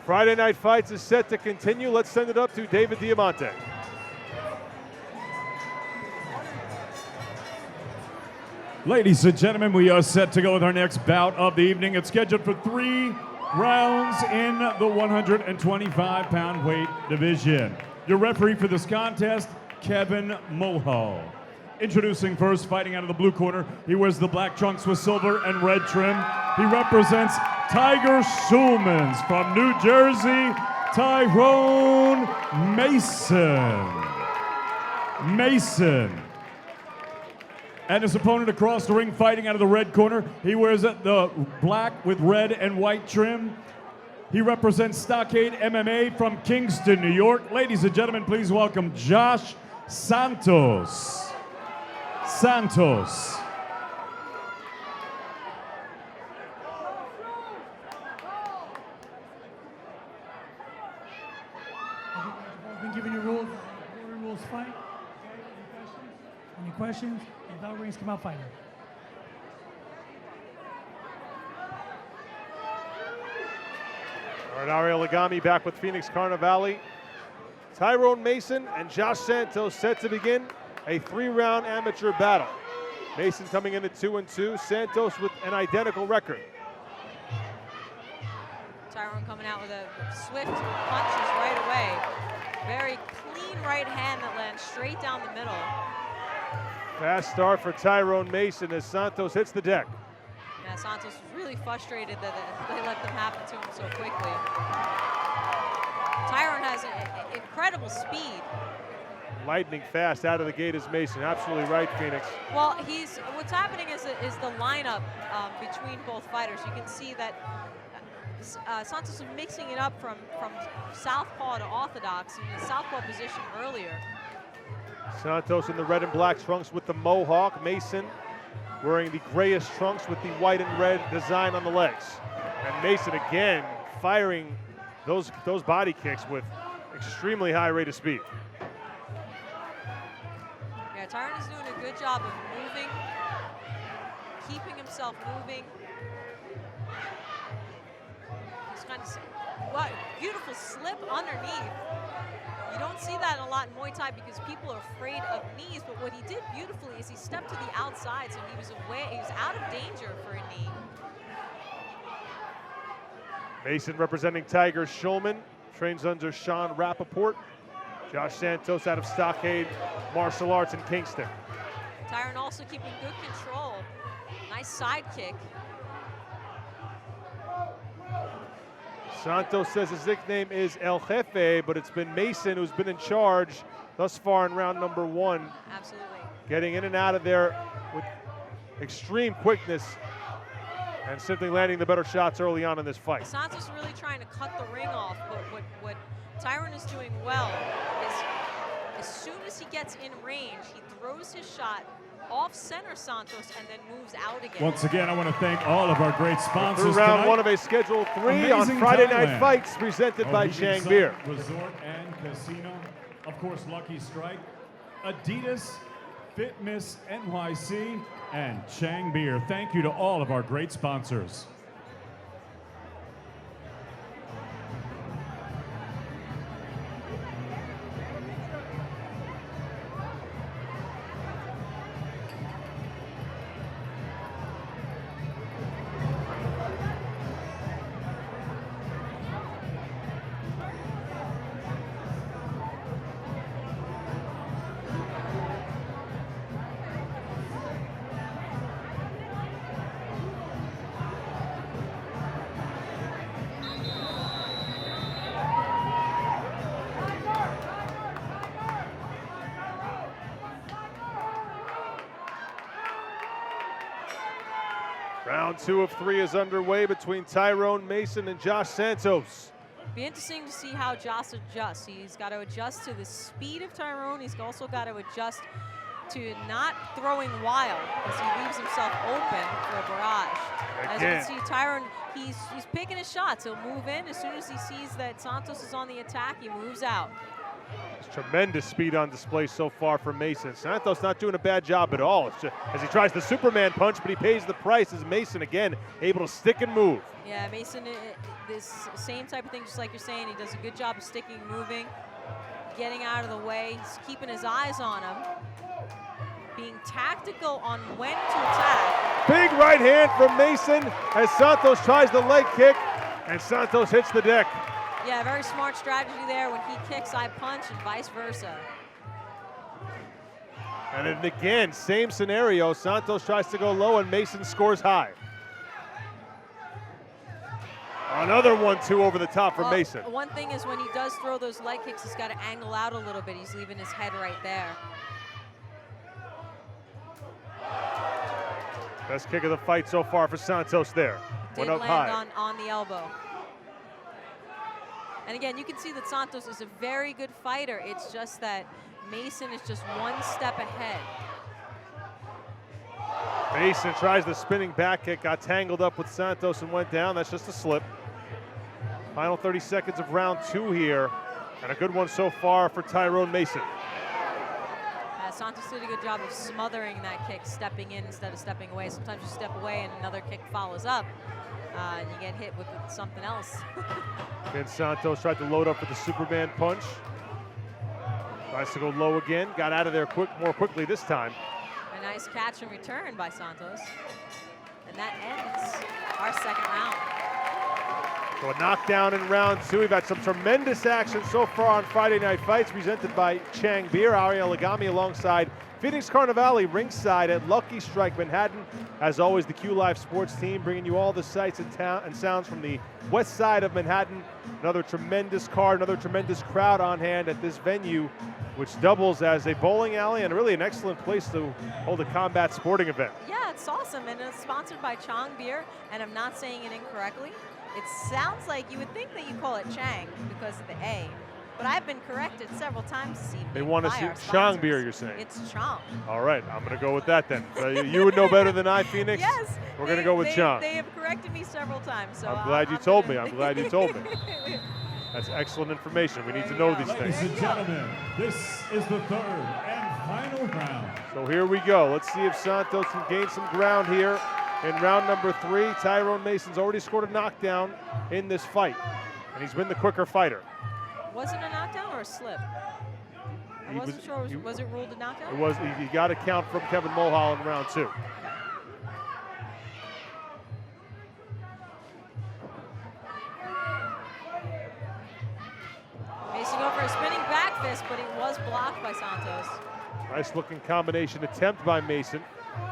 Friday Night Fights is set to continue. Let's send it up to David Diamante. Ladies and gentlemen, we are set to go with our next bout of the evening. It's scheduled for 3 rounds in the 125-pound weight division. Your referee for this contest, Kevin Mulhall. Introducing first, fighting out of the blue corner, he wears the black trunks with silver and red trim. He represents Tiger Schulmans from New Jersey, Tyrone Mason. And his opponent across the ring, fighting out of the red corner, he wears the black with red and white trim. He represents Stockade MMA from Kingston, New York. Ladies and gentlemen, please welcome Josh Santos. I've been giving you rules. Rules fight. Any questions? If bell rings, come out fighting. All right, Ariel Lagami back with Phoenix Carnivale. Tyrone Mason and Josh Santos set to begin a 3-round amateur battle. Mason coming in at 2-2, Santos with an identical record. Tyrone coming out with a swift punches right away. Very clean right hand that lands straight down the middle. Fast start for Tyrone Mason as Santos hits the deck. Yeah, Santos was really frustrated that they let them happen to him so quickly. Tyrone has incredible speed. Lightning fast out of the gate is Mason. Absolutely right, Phoenix. Well, what's happening is the lineup between both fighters. You can see that Santos is mixing it up from southpaw to orthodox in the southpaw position earlier. Santos in the red and black trunks with the mohawk. Mason wearing the grayish trunks with the white and red design on the legs. And Mason again firing those body kicks with extremely high rate of speed. Yeah, Tyrone is doing a good job of moving, keeping himself moving. He's kind of, what beautiful slip underneath. You don't see that a lot in Muay Thai because people are afraid of knees, but what he did beautifully is he stepped to the outside, so he was out of danger for a knee. Mason representing Tiger Schulman, trains under Sean Rappaport. Josh Santos out of Stockade Martial Arts in Kingston. Tyrone also keeping good control. Nice side kick. Santos says his nickname is El Jefe, but it's been Mason who's been in charge thus far in round number 1. Absolutely. Getting in and out of there with extreme quickness and simply landing the better shots early on in this fight. Santos is really trying to cut the ring off, but what Tyrone is doing well is as soon as he gets in range, he throws his shot off center Santos and then moves out again. Once again, I want to thank all of our great sponsors Through round tonight. 1 of a Schedule 3 on Amazing Friday Thailand. Night Fights presented by Chang Sun Beer. Resort and Casino. Of course, Lucky Strike, Adidas, Fitness NYC, and Chang Beer. Thank you to all of our great sponsors. Round 2 of 3 is underway between Tyrone Mason and Josh Santos. Be interesting to see how Josh adjusts. He's got to adjust to the speed of Tyrone. He's also got to adjust to not throwing wild as he leaves himself open for a barrage. As you can see, Tyrone, he's picking his shots. He'll move in. As soon as he sees that Santos is on the attack, he moves out. Tremendous speed on display so far from Mason. Santos not doing a bad job at all. It's just, as he tries the Superman punch, but he pays the price as Mason again able to stick and move. Yeah, Mason, this same type of thing, just like you're saying, he does a good job of sticking, moving, getting out of the way. He's keeping his eyes on him, being tactical on when to attack. Big right hand from Mason as Santos tries the leg kick, and Santos hits the deck. Yeah, very smart strategy there. When he kicks, I punch, and vice versa. And then again, same scenario. Santos tries to go low, and Mason scores high. Another 1-2 over the top for Mason. One thing is when he does throw those leg kicks, he's got to angle out a little bit. He's leaving his head right there. Best kick of the fight so far for Santos there. Did Went up high. land on the elbow. And again, you can see that Santos is a very good fighter. It's just that Mason is just one step ahead. Mason tries the spinning back kick, got tangled up with Santos and went down. That's just a slip. Final 30 seconds of round 2 here, and a good one so far for Tyrone Mason. Santos did a good job of smothering that kick, stepping in instead of stepping away. Sometimes you step away and another kick follows up, and you get hit with something else. Again, Santos tried to load up with the Superman punch. Tries to go low again, got out of there more quickly this time. A nice catch and return by Santos. And that ends our second round. So a knockdown in round 2. We've had some tremendous action so far on Friday Night Fights, presented by Chang Beer. Ariel Agami alongside Phoenix Carnivale ringside at Lucky Strike Manhattan. As always, the Q Live Sports team bringing you all the sights and sounds from the west side of Manhattan. Another tremendous card, another tremendous crowd on hand at this venue, which doubles as a bowling alley and really an excellent place to hold a combat sporting event. Yeah, it's awesome, and it's sponsored by Chang Beer, and I'm not saying it incorrectly. It sounds like you would think that you call it Chang because of the A, but I've been corrected several times this evening. They want to see Chang Beer, you're saying? It's Chang. All right, I'm going to go with that then. You would know better than I, Phoenix? Yes. We're going to go with Chang. They have corrected me several times. So I'm glad you told me. I'm glad you told me. That's excellent information. We need to know these Ladies things. and gentlemen, this is the third and final round. So here we go. Let's see if Santos can gain some ground here. In round number 3, Tyrone Mason's already scored a knockdown in this fight, and he's been the quicker fighter. Was it a knockdown or a slip? I wasn't sure. Was it ruled a knockdown? It was. He got a count from Kevin Mulhall in round 2. Mason go for a spinning back fist, but it was blocked by Santos. Nice looking combination attempt by Mason.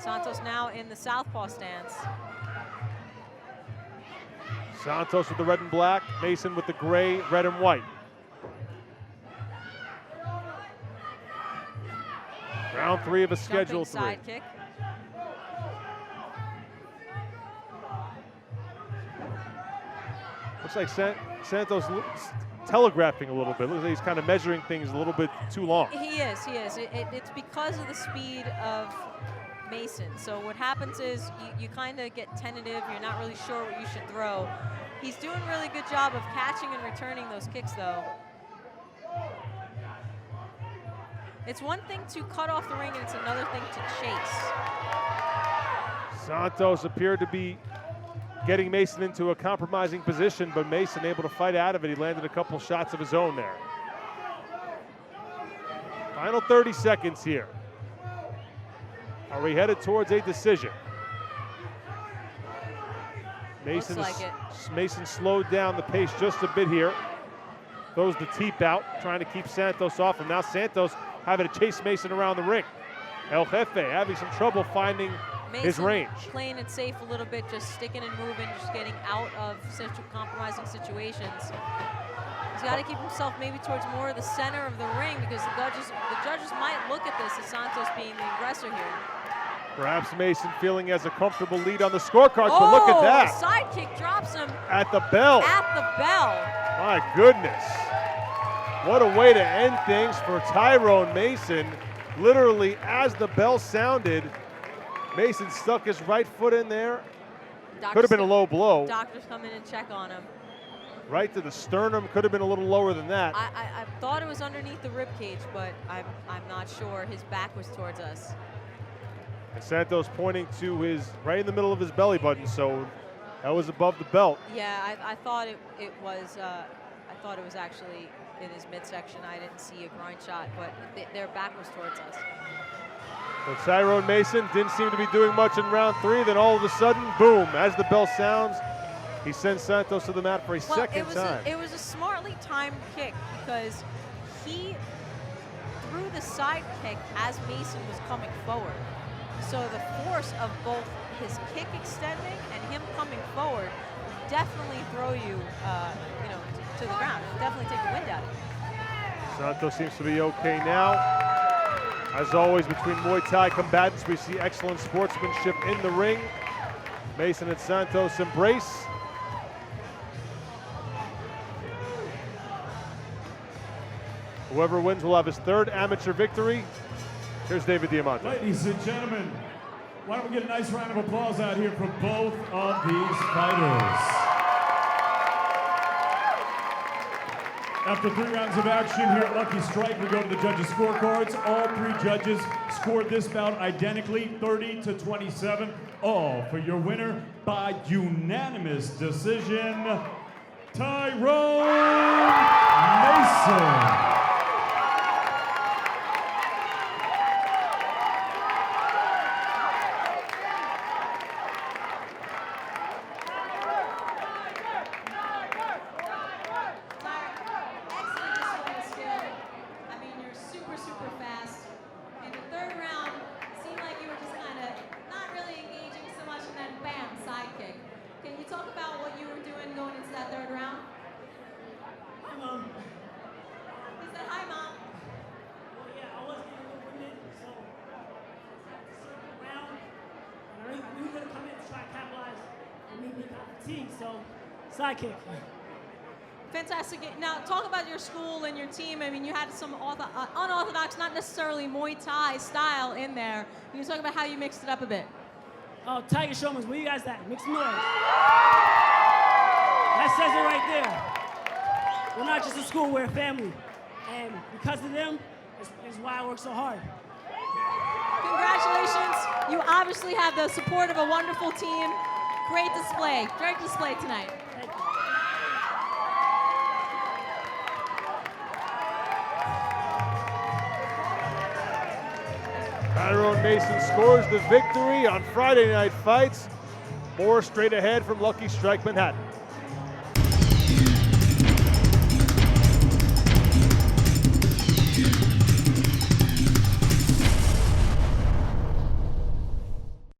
Santos now in the southpaw stance. Santos with the red and black, Mason with the gray, red and white. Round 3 of a schedule 3. Side kick. Looks like Santos telegraphing a little bit. Looks like he's kind of measuring things a little bit too long. He is. It's because of the speed of Mason. So what happens is you kind of get tentative. You're not really sure what you should throw. He's doing a really good job of catching and returning those kicks, though. It's one thing to cut off the ring, and it's another thing to chase. Santos appeared to be getting Mason into a compromising position, but Mason able to fight out of it. He landed a couple shots of his own there. Final 30 seconds here. Are we headed towards a decision? Mason slowed down the pace just a bit here. Throws the teep out, trying to keep Santos off him. Now Santos having to chase Mason around the ring. El Jefe having some trouble finding his range. Playing it safe a little bit, just sticking and moving, just getting out of compromising situations. He's got to keep himself maybe towards more of the center of the ring, because the judges might look at this as Santos being the aggressor here. Perhaps Mason feeling he has a comfortable lead on the scorecards, but look at that. Side kick drops him. At the bell. At the bell. My goodness. What a way to end things for Tyrone Mason. Literally, as the bell sounded, Mason stuck his right foot in there. Could have been a low blow. Doctors come in and check on him. right to the sternum. Could have been a little lower than that. I thought it was underneath the rib cage, but I'm not sure. His back was towards us. And Santos pointing to his right in the middle of his belly button, so that was above the belt. Yeah, I thought it was. I thought it was actually in his midsection. I didn't see a groin shot, but their back was towards us. So Tyrone Mason didn't seem to be doing much in round 3. Then all of a sudden, boom! As the bell sounds, he sends Santos to the mat for a second time. It was a smartly timed kick because he threw the side kick as Mason was coming forward. So the force of both his kick extending and him coming forward definitely throw you, to the ground. Definitely take the wind out of you. Santos seems to be okay now. As always, between Muay Thai combatants, we see excellent sportsmanship in the ring. Mason and Santos embrace. Whoever wins will have his 3rd amateur victory. Here's David Diamante. Ladies and gentlemen, why don't we get a nice round of applause out here for both of these fighters. After 3 rounds of action here at Lucky Strike, we go to the judges' scorecards. All 3 judges scored this bout identically, 30-27. All for your winner by unanimous decision, Tyrone Mason. So, sidekick. Fantastic. Now, talk about your school and your team. I mean, you had some unorthodox, not necessarily Muay Thai style in there. Can you talk about how you mixed it up a bit? Oh, Tiger Showmans, where you guys at? Make some noise. That says it right there. We're not just a school, we're a family. And because of them, is why I work so hard. Congratulations. You obviously have the support of a wonderful team. Great display tonight. Thank you. Tyrone Mason scores the victory on Friday Night Fights. More straight ahead from Lucky Strike Manhattan.